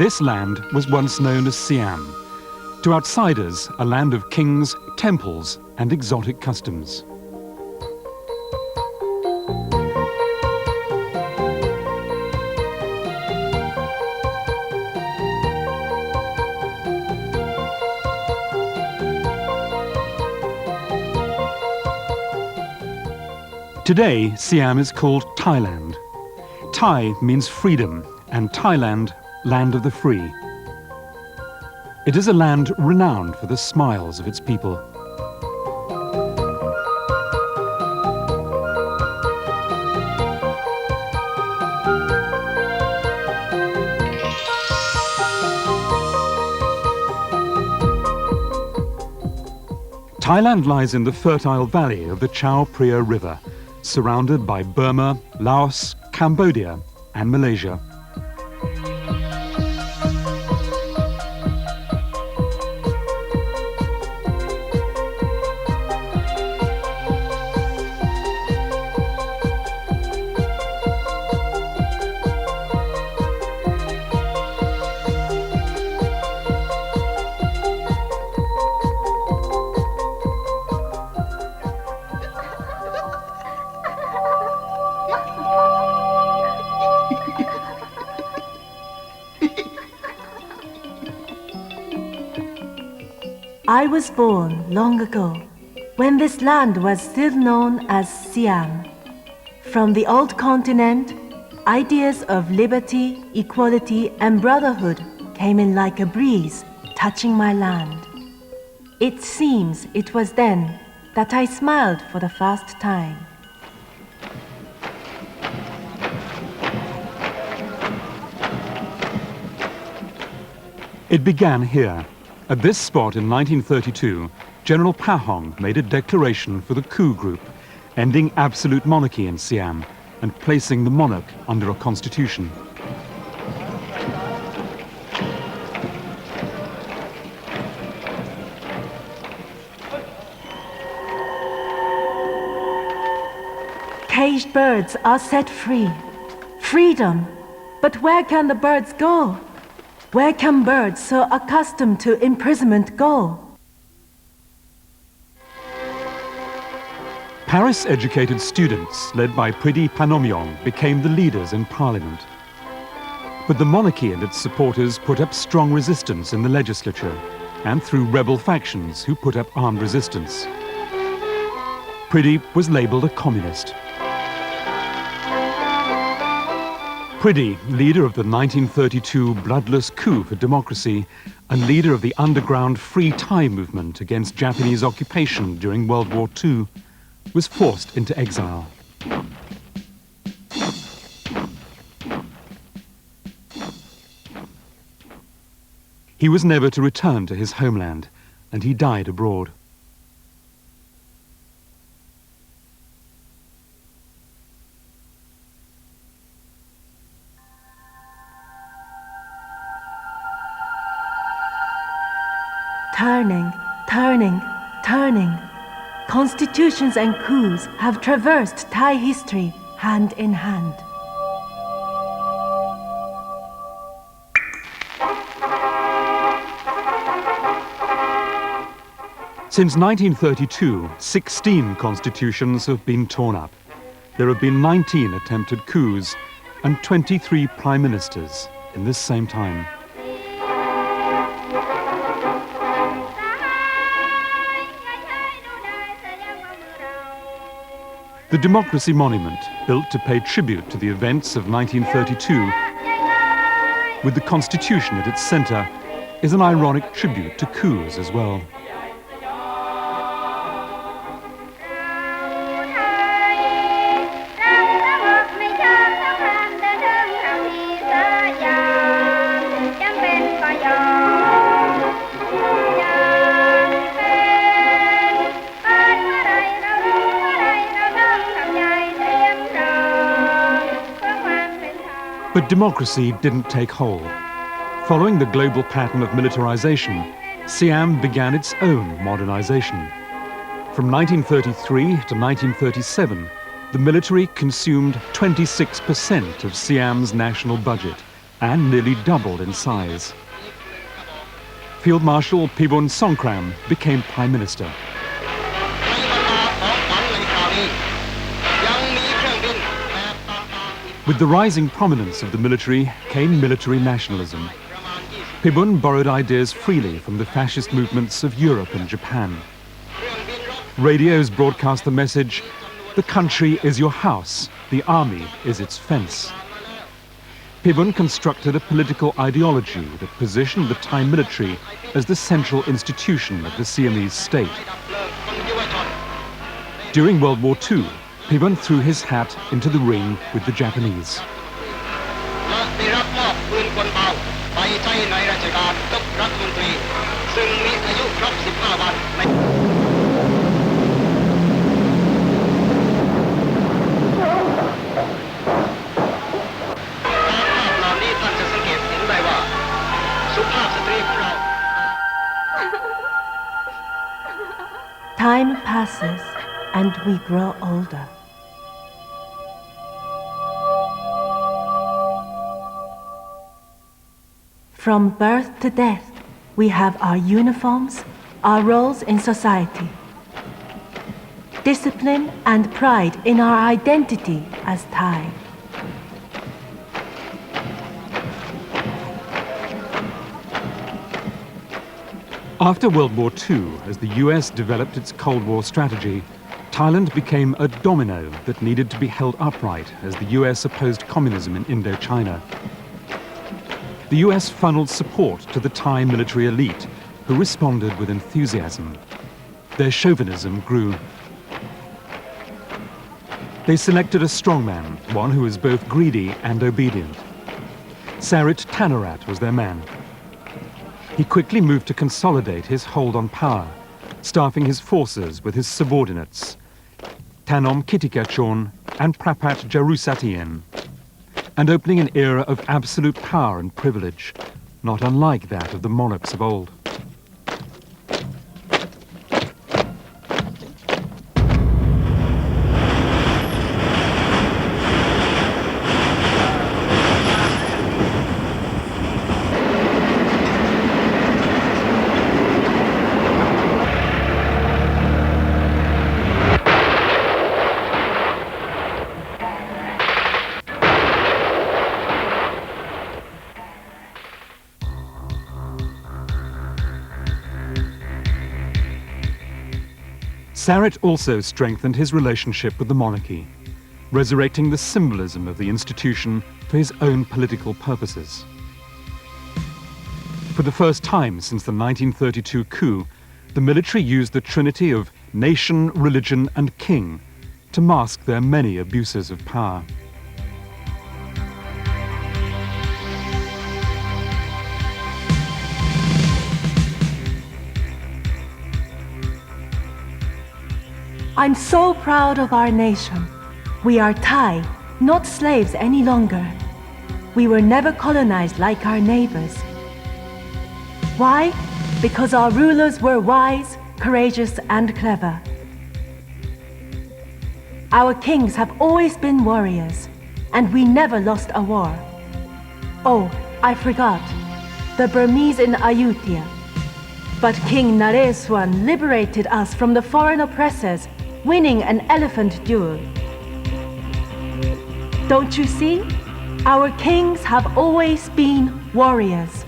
This land was once known as Siam. To outsiders, a land of kings, temples, and exotic customs. Today, Siam is called Thailand. Thai means freedom, and Thailand, land of the free. It is a land renowned for the smiles of its people. Thailand lies in the fertile valley of the Chao Phraya River, surrounded by Burma, Laos, Cambodia, and Malaysia. I was born long ago, when this land was still known as Siam. From the old continent, ideas of liberty, equality, and brotherhood came in like a breeze, touching my land. It seems it was then that I smiled for the first time. It began here. At this spot in 1932, General Pahong made a declaration for the coup group, ending absolute monarchy in Siam and placing the monarch under a constitution. Caged birds are set free. Freedom! But where can the birds go? Where can birds so accustomed to imprisonment go? Paris-educated students, led by Priti Panomyong, became the leaders in parliament. But the monarchy and its supporters put up strong resistance in the legislature, and through rebel factions who put up armed resistance. Priti was labeled a communist. Priti, leader of the 1932 bloodless coup for democracy and leader of the underground Free Thai movement against Japanese occupation during World War II, was forced into exile. He was never to return to his homeland, and he died abroad. Turning, turning, turning. Constitutions and coups have traversed Thai history hand in hand. Since 1932, 16 constitutions have been torn up. There have been 19 attempted coups and 23 prime ministers in this same time. The Democracy Monument, built to pay tribute to the events of 1932, with the Constitution at its center, is an ironic tribute to coups as well. But democracy didn't take hold. Following the global pattern of militarization, Siam began its own modernization. From 1933 to 1937, the military consumed 26% of Siam's national budget, and nearly doubled in size. Field Marshal Pibun Songkram became Prime Minister. With the rising prominence of the military came military nationalism. Pibun borrowed ideas freely from the fascist movements of Europe and Japan. Radios broadcast the message, "The country is your house, the army is its fence." Pibun constructed a political ideology that positioned the Thai military as the central institution of the Siamese state. During World War II, Pibun threw his hat into the ring with the Japanese. Time passes and we grow older. From birth to death, we have our uniforms, our roles in society, discipline and pride in our identity as Thai. After World War II, as the US developed its Cold War strategy, Thailand became a domino that needed to be held upright as the US opposed communism in Indochina. The US funneled support to the Thai military elite, who responded with enthusiasm. Their chauvinism grew. They selected a strongman, one who was both greedy and obedient. Sarit Tanorat was their man. He quickly moved to consolidate his hold on power, staffing his forces with his subordinates, Tanom Kitikachorn and Prapat Jarusatien, and opening an era of absolute power and privilege, not unlike that of the monarchs of old. Sarit also strengthened his relationship with the monarchy, resurrecting the symbolism of the institution for his own political purposes. For the first time since the 1932 coup, the military used the trinity of nation, religion, and king to mask their many abuses of power. I'm so proud of our nation. We are Thai, not slaves any longer. We were never colonized like our neighbors. Why? Because our rulers were wise, courageous, and clever. Our kings have always been warriors, and we never lost a war. Oh, I forgot. The Burmese in Ayutthaya. But King Naresuan liberated us from the foreign oppressors, winning an elephant duel. Don't you see? Our kings have always been warriors.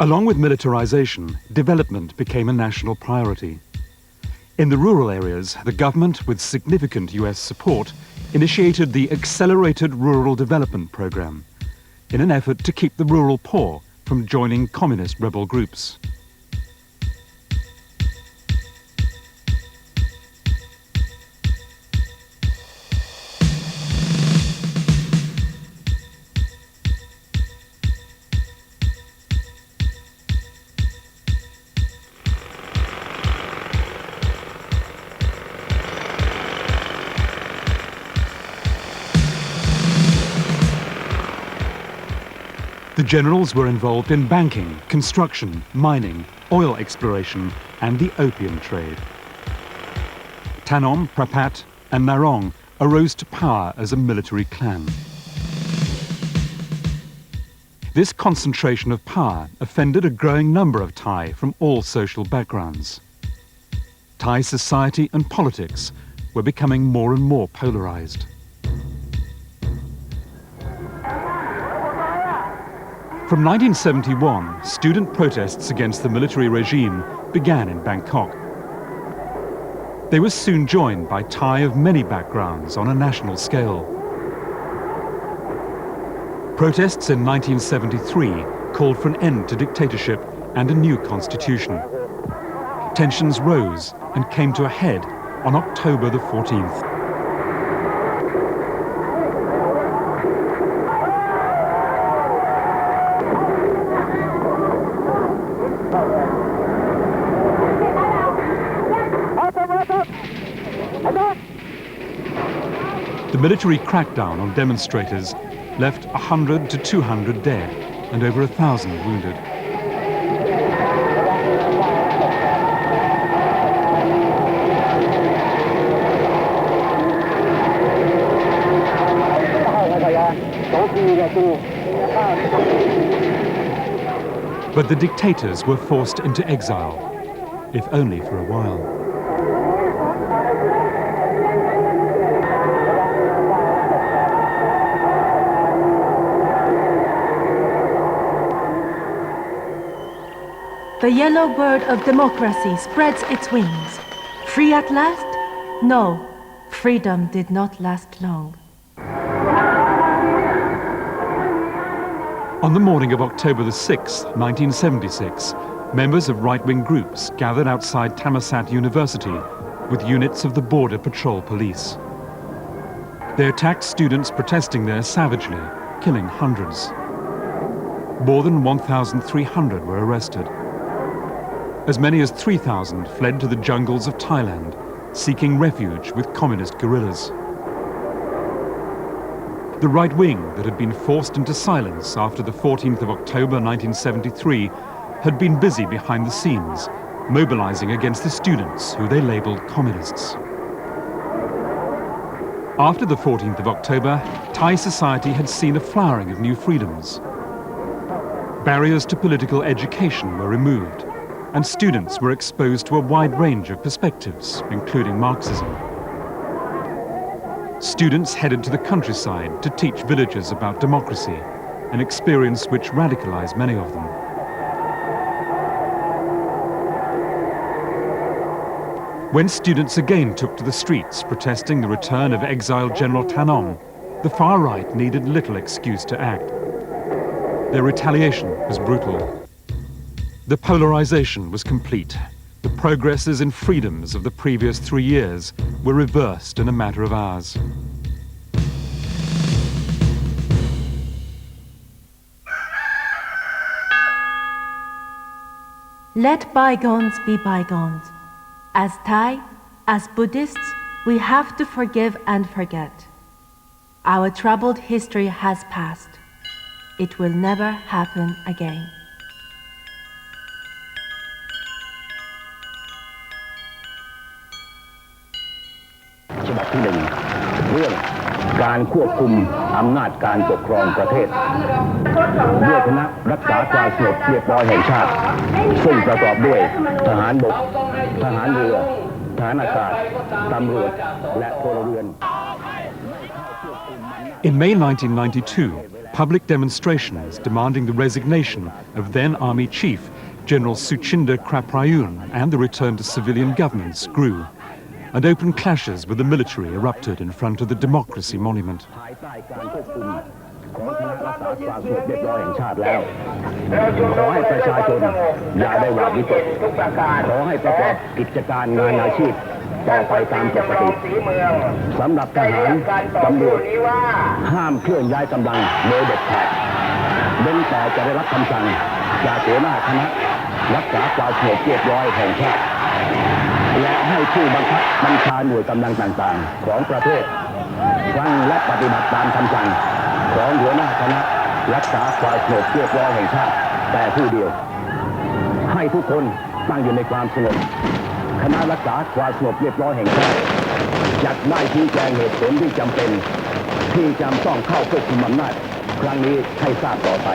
Along with militarization, development became a national priority. In the rural areas, the government, with significant US support, initiated the Accelerated Rural Development Program in an effort to keep the rural poor from joining communist rebel groups. The generals were involved in banking, construction, mining, oil exploration, and the opium trade. Tanom, Prapat, and Narong arose to power as a military clan. This concentration of power offended a growing number of Thai from all social backgrounds. Thai society and politics were becoming more and more polarized. From 1971, student protests against the military regime began in Bangkok. They were soon joined by Thai of many backgrounds on a national scale. Protests in 1973 called for an end to dictatorship and a new constitution. Tensions rose and came to a head on October the 14th. The military crackdown on demonstrators left 100 to 200 dead and over 1,000 wounded. But the dictators were forced into exile, if only for a while. The yellow bird of democracy spreads its wings. Free at last? No, freedom did not last long. On the morning of October the 6th, 1976, members of right-wing groups gathered outside Thammasat University with units of the Border Patrol Police. They attacked students protesting there savagely, killing hundreds. More than 1,300 were arrested. As many as 3,000 fled to the jungles of Thailand, seeking refuge with communist guerrillas. The right wing that had been forced into silence after the 14th of October 1973 had been busy behind the scenes, mobilizing against the students who they labeled communists. After the 14th of October, Thai society had seen a flowering of new freedoms. Barriers to political education were removed, and students were exposed to a wide range of perspectives, including Marxism. Students headed to the countryside to teach villagers about democracy, an experience which radicalized many of them. When students again took to the streets protesting the return of exiled General Tanom, the far right needed little excuse to act. Their retaliation was brutal. The polarization was complete. The progresses and freedoms of the previous 3 years were reversed in a matter of hours. Let bygones be bygones. As Thai, as Buddhists, we have to forgive and forget. Our troubled history has passed. It will never happen again. ฉบับที่ 1 เรื่องการควบคุมอำนาจการปกครองประเทศด้วยคณะรักษาความสงบเรียบร้อยแห่งชาติซึ่งประกอบด้วยทหารบกทหารเรือทหารอากาศตำรวจและพลเรือน In May 1992, public demonstrations demanding the resignation of then Army Chief General Suchinda Kraprayun and the return to civilian governments grew, and open clashes with the military erupted in front of the Democracy Monument. ของคณะรักษาความสงบเรียบร้อยแห่งชาติแล้วขอให้ประชาชนอย่าได้หวาดวิตกขอให้ประกอบกิจการงานอาชีพต่อไปตามปกติสำหรับทหารตำรวจห้ามเคลื่อนย้ายกำลังโดยเด็ดขาดเว้นแต่จะได้รับคำสั่งจากหัวหน้าคณะรักษาความสงบเรียบร้อยแห่งชาติและให้ผู้บังคับบัญชาหน่วยกำลังต่างๆของประเทศฟังและปฏิบัติตามคำสั่งของหัวหน้าคณะรักษาความสงบเรียบร้อยแห่งชาติแต่ผู้เดียวให้ทุกคนตั้งอยู่ในความสงบคณะรักษาความสงบเรียบร้อยแห่งชาติจัดได้ชี้แจงเหตุผลที่จำเป็นที่จำต้องเข้าควบคุมอำนาจครั้งนี้ให้ทราบต่อไป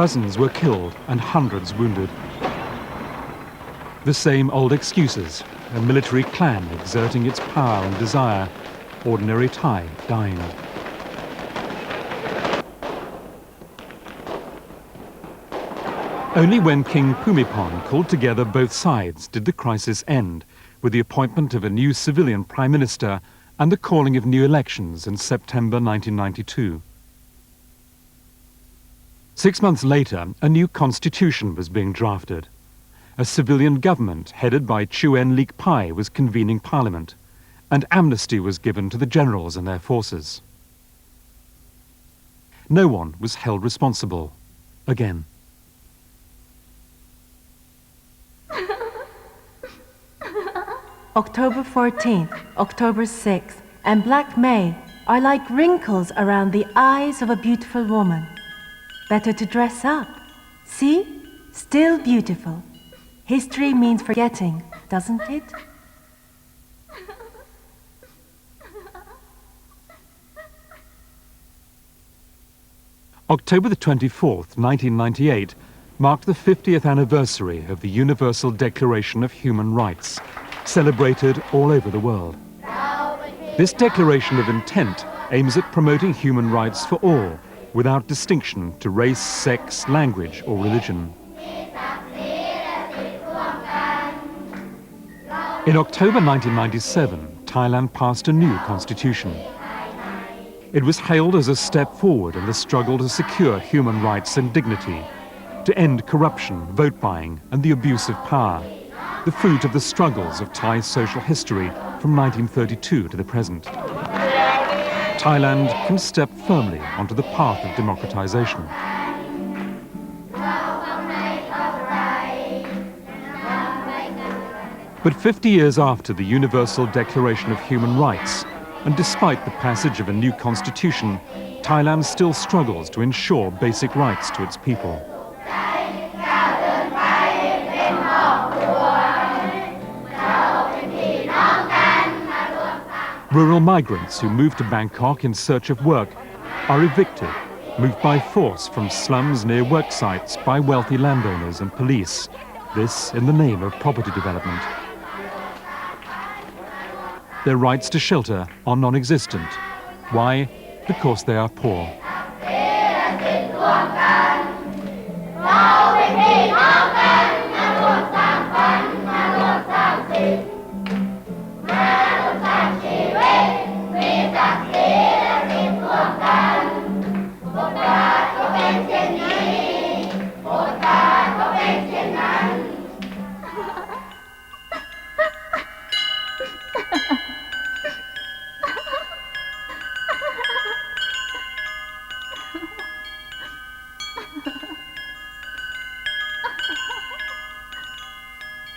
Dozens were killed and hundreds wounded. The same old excuses, a military clan exerting its power and desire, ordinary Thai dying. Only when King Bhumibol called together both sides did the crisis end, with the appointment of a new civilian prime minister and the calling of new elections in September 1992. 6 months later, a new constitution was being drafted. A civilian government headed by Chuen Lik Pai was convening parliament, and amnesty was given to the generals and their forces. No one was held responsible again. October 14th, October 6th, and Black May are like wrinkles around the eyes of a beautiful woman. Better to dress up. See? Still beautiful. History means forgetting, doesn't it? October the 24th, 1998, marked the 50th anniversary of the Universal Declaration of Human Rights, celebrated all over the world. This declaration of intent aims at promoting human rights for all, without distinction to race, sex, language, or religion. In October 1997, Thailand passed a new constitution. It was hailed as a step forward in the struggle to secure human rights and dignity, to end corruption, vote buying, and the abuse of power, the fruit of the struggles of Thai social history from 1932 to the present. Thailand can step firmly onto the path of democratization. But 50 years after the Universal Declaration of Human Rights, and despite the passage of a new constitution, Thailand still struggles to ensure basic rights to its people. Rural migrants who move to Bangkok in search of work are evicted, moved by force from slums near work sites by wealthy landowners and police, this in the name of property development. Their rights to shelter are non-existent. Why? Because they are poor.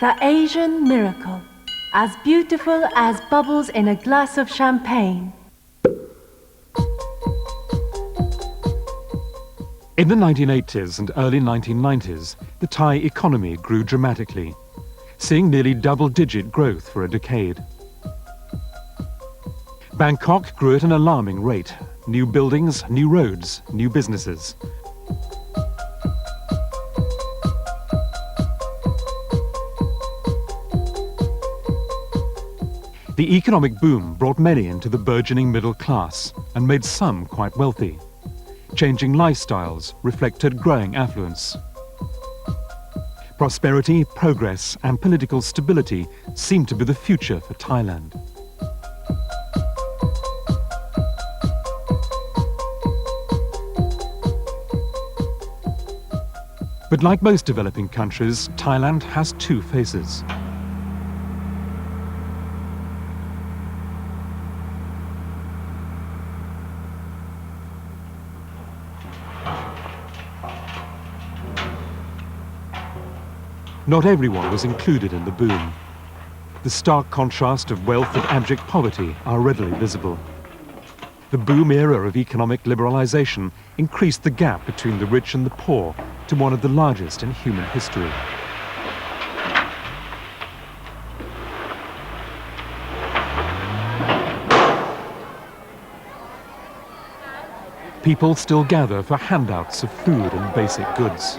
The Asian miracle, as beautiful as bubbles in a glass of champagne. In the 1980s and early 1990s, the Thai economy grew dramatically, seeing nearly double-digit growth for a decade. Bangkok grew at an alarming rate. New buildings, new roads, new businesses. The economic boom brought many into the burgeoning middle class and made some quite wealthy. Changing lifestyles reflected growing affluence. Prosperity, progress, and political stability seemed to be the future for Thailand. But like most developing countries, Thailand has two faces. Not everyone was included in the boom. The stark contrast of wealth and abject poverty are readily visible. The boom era of economic liberalization increased the gap between the rich and the poor to one of the largest in human history. People still gather for handouts of food and basic goods.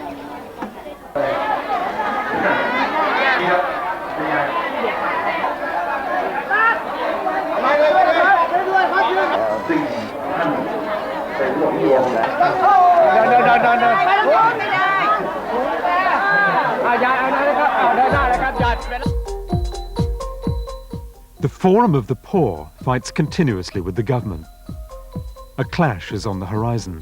The Forum of the Poor fights continuously with the government. A clash is on the horizon.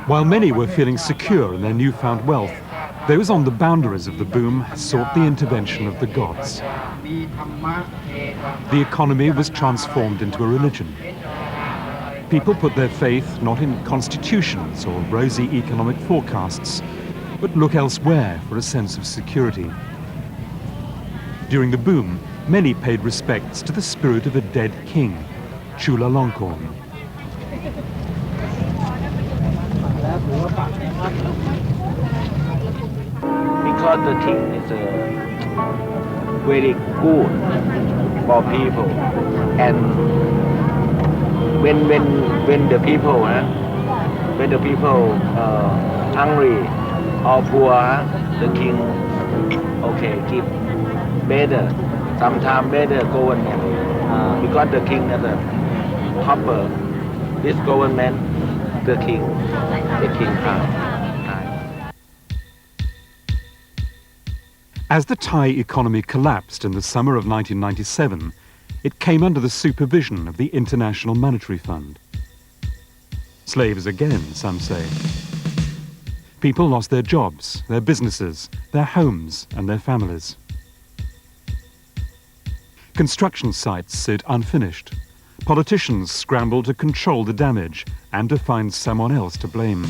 While many were feeling secure in their newfound wealth, those on the boundaries of the boom sought the intervention of the gods. The economy was transformed into a religion. People put their faith not in constitutions or rosy economic forecasts, but look elsewhere for a sense of security. During the boom, many paid respects to the spirit of a dead king, Chulalongkorn. Because the king is very good for people, and when the people hungry or poor, the king give better, sometimes better government, because the king is a proper this government, the king has. As the Thai economy collapsed in the summer of 1997, it came under the supervision of the International Monetary Fund. Slaves again, some say. People lost their jobs, their businesses, their homes, and their families. Construction sites sit unfinished. Politicians scramble to control the damage and to find someone else to blame.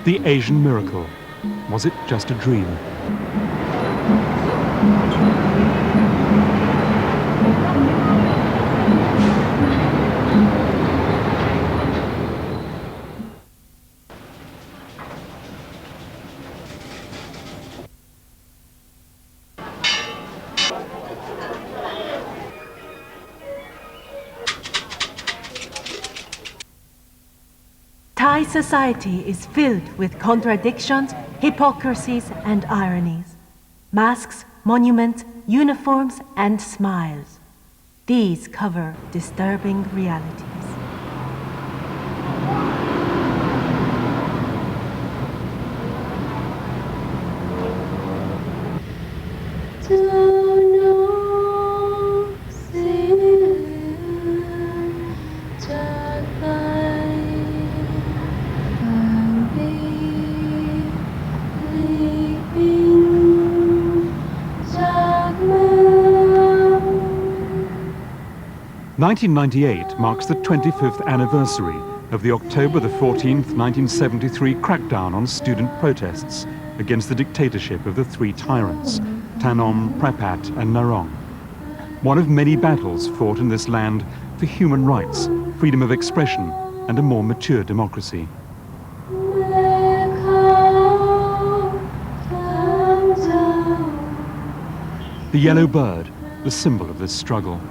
The Asian miracle. Was it just a dream? Thai Thai society is filled with contradictions, hypocrisies, and ironies. Masks, monuments, uniforms, and smiles. These cover disturbing realities. (1998) marks the 25th anniversary of the October the 14th, 1973 crackdown on student protests against the dictatorship of the three tyrants, Tanom, Prapat and Narong. One of many battles fought in this land for human rights, freedom of expression and a more mature democracy. The yellow bird, the symbol of this struggle.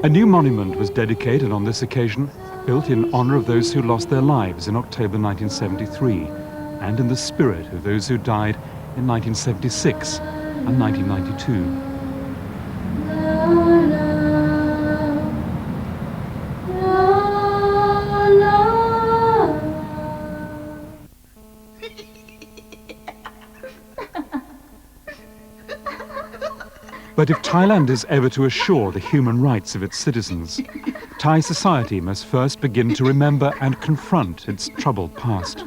A new monument was dedicated on this occasion, built in honor of those who lost their lives in October 1973, and in the spirit of those who died in 1976 and 1992. But if Thailand is ever to assure the human rights of its citizens, Thai society must first begin to remember and confront its troubled past.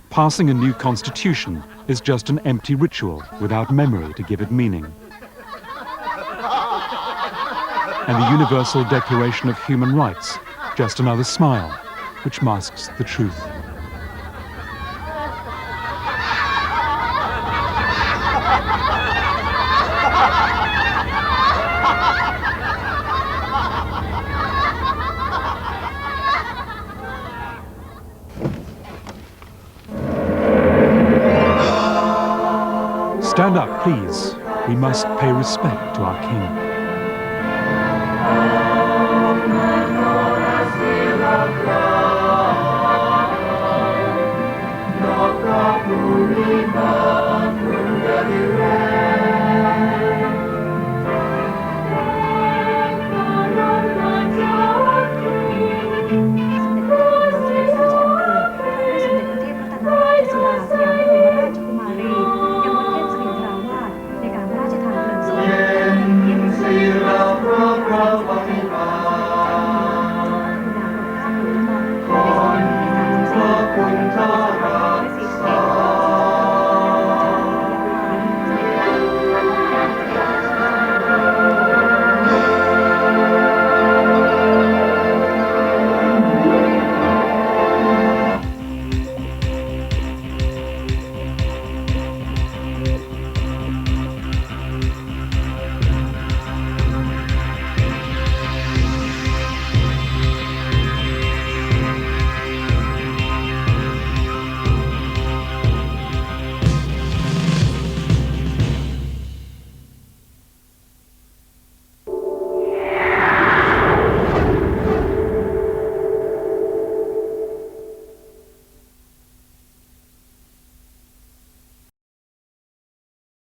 Passing a new constitution is just an empty ritual without memory to give it meaning. And the Universal Declaration of Human Rights, just another smile, which masks the truth. Stand up, please. We must pay respect to our king.